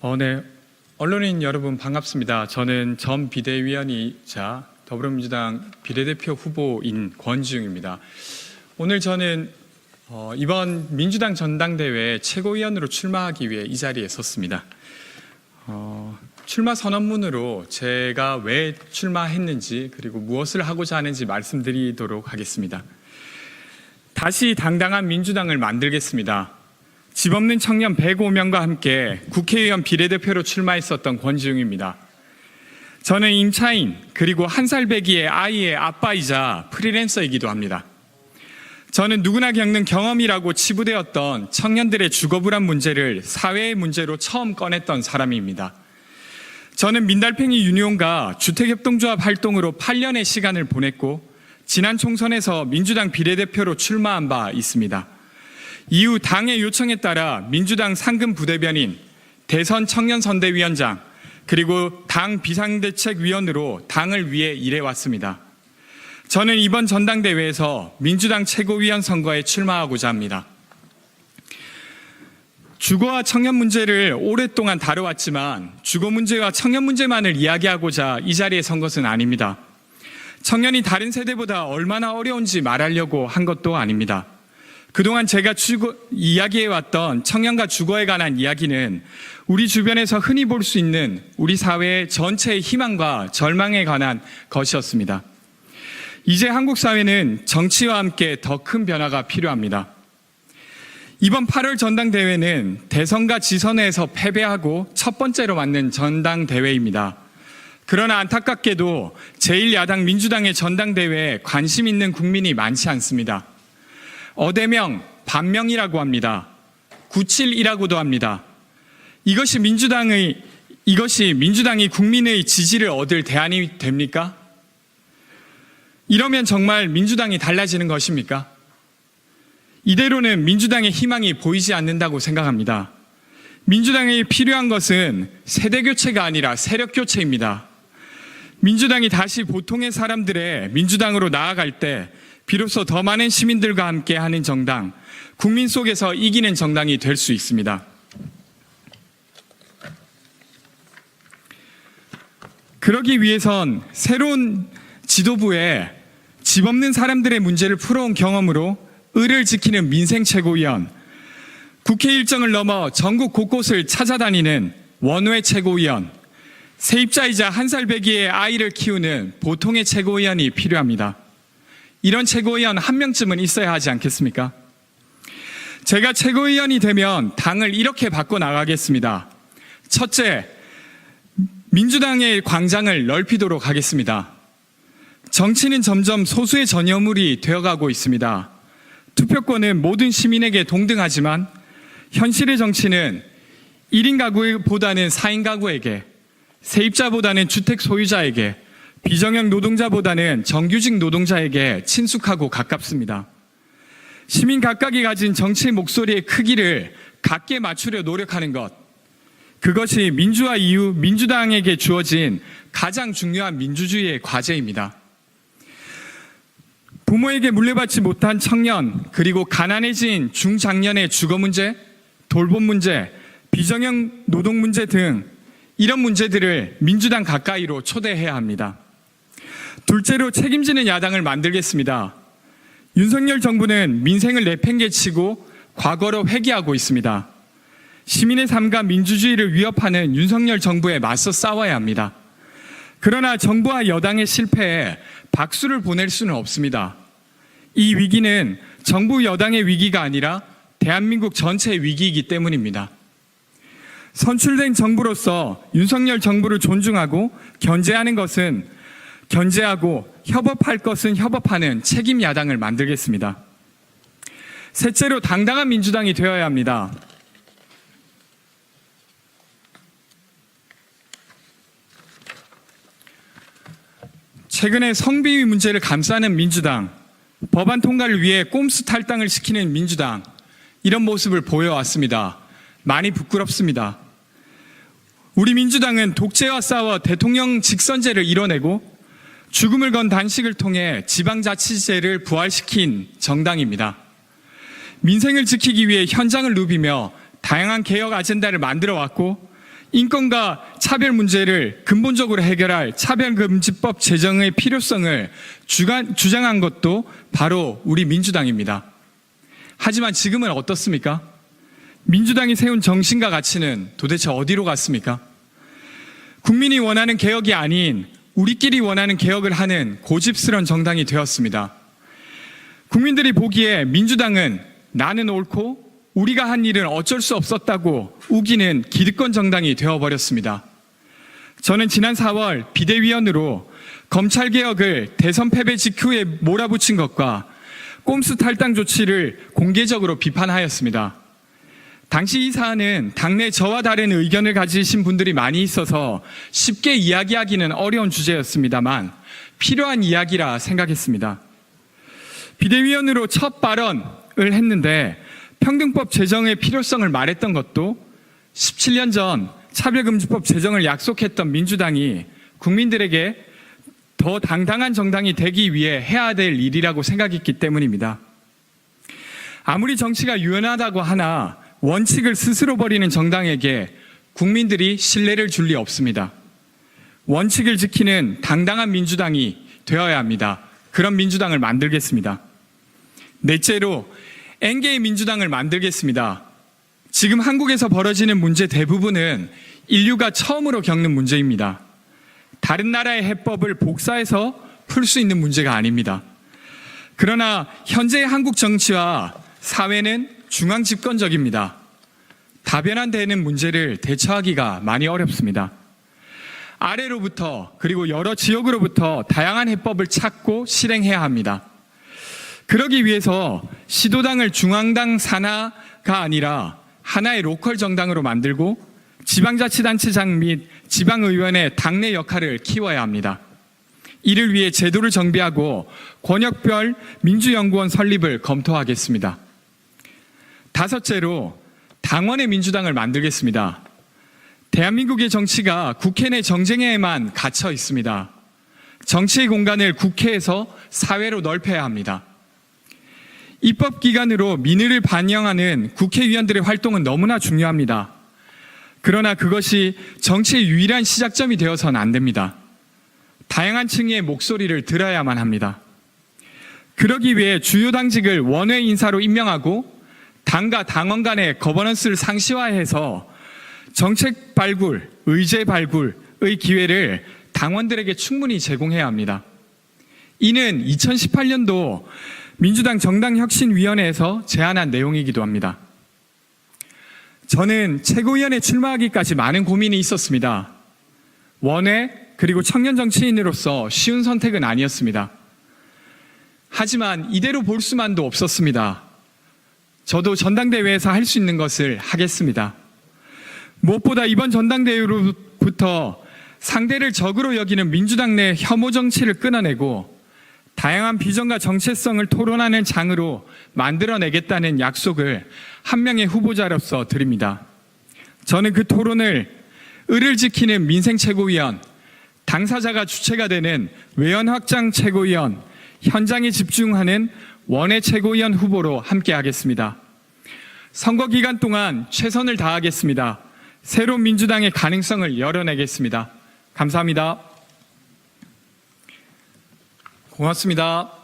네. 언론인 여러분 반갑습니다. 저는 전 비대위원이자 더불어민주당 비례대표 후보인 권지웅입니다. 오늘 저는 이번 민주당 전당대회 최고위원으로 출마하기 위해 이 자리에 섰습니다. 출마 선언문으로 제가 왜 출마했는지 그리고 무엇을 하고자 하는지 말씀드리도록 하겠습니다. 다시 당당한 민주당을 만들겠습니다. 집 없는 청년 105명과 함께 국회의원 비례대표로 출마했었던 권지웅입니다. 저는 임차인 그리고 1살 배기의 아이의 아빠이자 프리랜서이기도 합니다. 저는 누구나 겪는 경험이라고 치부되었던 청년들의 주거불안 문제를 사회의 문제로 처음 꺼냈던 사람입니다. 저는 민달팽이 유니온과 주택협동조합 활동으로 8년의 시간을 보냈고 지난 총선에서 민주당 비례대표로 출마한 바 있습니다. 이후 당의 요청에 따라 민주당 상근 부대변인, 대선 청년선대위원장, 그리고 당 비상대책위원으로 당을 위해 일해왔습니다. 저는 이번 전당대회에서 민주당 최고위원 선거에 출마하고자 합니다. 주거와 청년 문제를 오랫동안 다뤄왔지만 주거 문제와 청년 문제만을 이야기하고자 이 자리에 선 것은 아닙니다. 청년이 다른 세대보다 얼마나 어려운지 말하려고 한 것도 아닙니다. 그동안 제가 이야기해왔던 청년과 주거에 관한 이야기는 우리 주변에서 흔히 볼 수 있는 우리 사회의 전체의 희망과 절망에 관한 것이었습니다. 이제 한국 사회는 정치와 함께 더 큰 변화가 필요합니다. 이번 8월 전당대회는 대선과 지선에서 패배하고 첫 번째로 맞는 전당대회입니다. 그러나 안타깝게도 제1야당 민주당의 전당대회에 관심 있는 국민이 많지 않습니다. 어대명, 반명이라고 합니다. 971이라고도 합니다. 이것이 민주당이 국민의 지지를 얻을 대안이 됩니까? 이러면 정말 민주당이 달라지는 것입니까? 이대로는 민주당의 희망이 보이지 않는다고 생각합니다. 민주당에 필요한 것은 세대교체가 아니라 세력교체입니다. 민주당이 다시 보통의 사람들의 민주당으로 나아갈 때 비로소 더 많은 시민들과 함께 하는 정당, 국민 속에서 이기는 정당이 될 수 있습니다. 그러기 위해선 새로운 지도부에 집 없는 사람들의 문제를 풀어온 경험으로 을을 지키는 민생 최고위원, 국회 일정을 넘어 전국 곳곳을 찾아다니는 원외 최고위원, 세입자이자 1살 배기의 아이를 키우는 보통의 최고위원이 필요합니다. 이런 최고위원 한 명쯤은 있어야 하지 않겠습니까? 제가 최고위원이 되면 당을 이렇게 바꿔나가겠습니다. 첫째, 민주당의 광장을 넓히도록 하겠습니다. 정치는 점점 소수의 전여물이 되어가고 있습니다. 투표권은 모든 시민에게 동등하지만 현실의 정치는 1인 가구보다는 4인 가구에게, 세입자보다는 주택 소유자에게, 비정형 노동자보다는 정규직 노동자에게 친숙하고 가깝습니다. 시민 각각이 가진 정치의 목소리의 크기를 각게 맞추려 노력하는 것, 그것이 민주화 이후 민주당에게 주어진 가장 중요한 민주주의의 과제입니다. 부모에게 물려받지 못한 청년, 그리고 가난해진 중장년의 주거 문제, 돌봄 문제, 비정형 노동 문제 등 이런 문제들을 민주당 가까이로 초대해야 합니다. 둘째로 책임지는 야당을 만들겠습니다. 윤석열 정부는 민생을 내팽개치고 과거로 회귀하고 있습니다. 시민의 삶과 민주주의를 위협하는 윤석열 정부에 맞서 싸워야 합니다. 그러나 정부와 여당의 실패에 박수를 보낼 수는 없습니다. 이 위기는 정부 여당의 위기가 아니라 대한민국 전체의 위기이기 때문입니다. 선출된 정부로서 윤석열 정부를 존중하고 견제하고 협업할 것은 협업하는 책임 야당을 만들겠습니다. 셋째로 당당한 민주당이 되어야 합니다. 최근에 성비위 문제를 감싸는 민주당, 법안 통과를 위해 꼼수 탈당을 시키는 민주당, 이런 모습을 보여왔습니다. 많이 부끄럽습니다. 우리 민주당은 독재와 싸워 대통령 직선제를 이뤄내고 죽음을 건 단식을 통해 지방자치제를 부활시킨 정당입니다. 민생을 지키기 위해 현장을 누비며 다양한 개혁 아젠다를 만들어 왔고 인권과 차별 문제를 근본적으로 해결할 차별금지법 제정의 필요성을 주장한 것도 바로 우리 민주당입니다. 하지만 지금은 어떻습니까? 민주당이 세운 정신과 가치는 도대체 어디로 갔습니까? 국민이 원하는 개혁이 아닌 우리끼리 원하는 개혁을 하는 고집스러운 정당이 되었습니다. 국민들이 보기에 민주당은 나는 옳고 우리가 한 일은 어쩔 수 없었다고 우기는 기득권 정당이 되어버렸습니다. 저는 지난 4월 비대위원으로 검찰개혁을 대선 패배 직후에 몰아붙인 것과 꼼수 탈당 조치를 공개적으로 비판하였습니다. 당시 이 사안은 당내 저와 다른 의견을 가지신 분들이 많이 있어서 쉽게 이야기하기는 어려운 주제였습니다만 필요한 이야기라 생각했습니다. 비대위원으로 첫 발언을 했는데 평등법 제정의 필요성을 말했던 것도 17년 전 차별금지법 제정을 약속했던 민주당이 국민들에게 더 당당한 정당이 되기 위해 해야 될 일이라고 생각했기 때문입니다. 아무리 정치가 유연하다고 하나 원칙을 스스로 버리는 정당에게 국민들이 신뢰를 줄 리 없습니다. 원칙을 지키는 당당한 민주당이 되어야 합니다. 그런 민주당을 만들겠습니다. 넷째로 N개의 민주당을 만들겠습니다. 지금 한국에서 벌어지는 문제 대부분은 인류가 처음으로 겪는 문제입니다. 다른 나라의 해법을 복사해서 풀 수 있는 문제가 아닙니다. 그러나 현재의 한국 정치와 사회는 중앙 집권적입니다. 다변화되는 문제를 대처하기가 많이 어렵습니다. 아래로부터 그리고 여러 지역으로부터 다양한 해법을 찾고 실행해야 합니다. 그러기 위해서 시도당을 중앙당 산하가 아니라 하나의 로컬 정당으로 만들고 지방자치단체장 및 지방의원의 당내 역할을 키워야 합니다. 이를 위해 제도를 정비하고 권역별 민주연구원 설립을 검토하겠습니다. 다섯째로 당원의 민주당을 만들겠습니다. 대한민국의 정치가 국회 내 정쟁에만 갇혀 있습니다. 정치의 공간을 국회에서 사회로 넓혀야 합니다. 입법기관으로 민의를 반영하는 국회의원들의 활동은 너무나 중요합니다. 그러나 그것이 정치의 유일한 시작점이 되어서는 안 됩니다. 다양한 층의 목소리를 들어야만 합니다. 그러기 위해 주요 당직을 원외 인사로 임명하고 당과 당원 간의 거버넌스를 상시화해서 정책 발굴, 의제 발굴의 기회를 당원들에게 충분히 제공해야 합니다. 이는 2018년도 민주당 정당혁신위원회에서 제안한 내용이기도 합니다. 저는 최고위원에 출마하기까지 많은 고민이 있었습니다. 원외 그리고 청년 정치인으로서 쉬운 선택은 아니었습니다. 하지만 이대로 볼 수만도 없었습니다. 저도 전당대회에서 할 수 있는 것을 하겠습니다. 무엇보다 이번 전당대회로부터 상대를 적으로 여기는 민주당 내 혐오 정치를 끊어내고 다양한 비전과 정체성을 토론하는 장으로 만들어내겠다는 약속을 한 명의 후보자로서 드립니다. 저는 그 토론을 을을 지키는 민생 최고위원, 당사자가 주체가 되는 외연 확장 최고위원, 현장에 집중하는 원외 최고위원 후보로 함께하겠습니다. 선거 기간 동안 최선을 다하겠습니다. 새로운 민주당의 가능성을 열어내겠습니다. 감사합니다. 고맙습니다.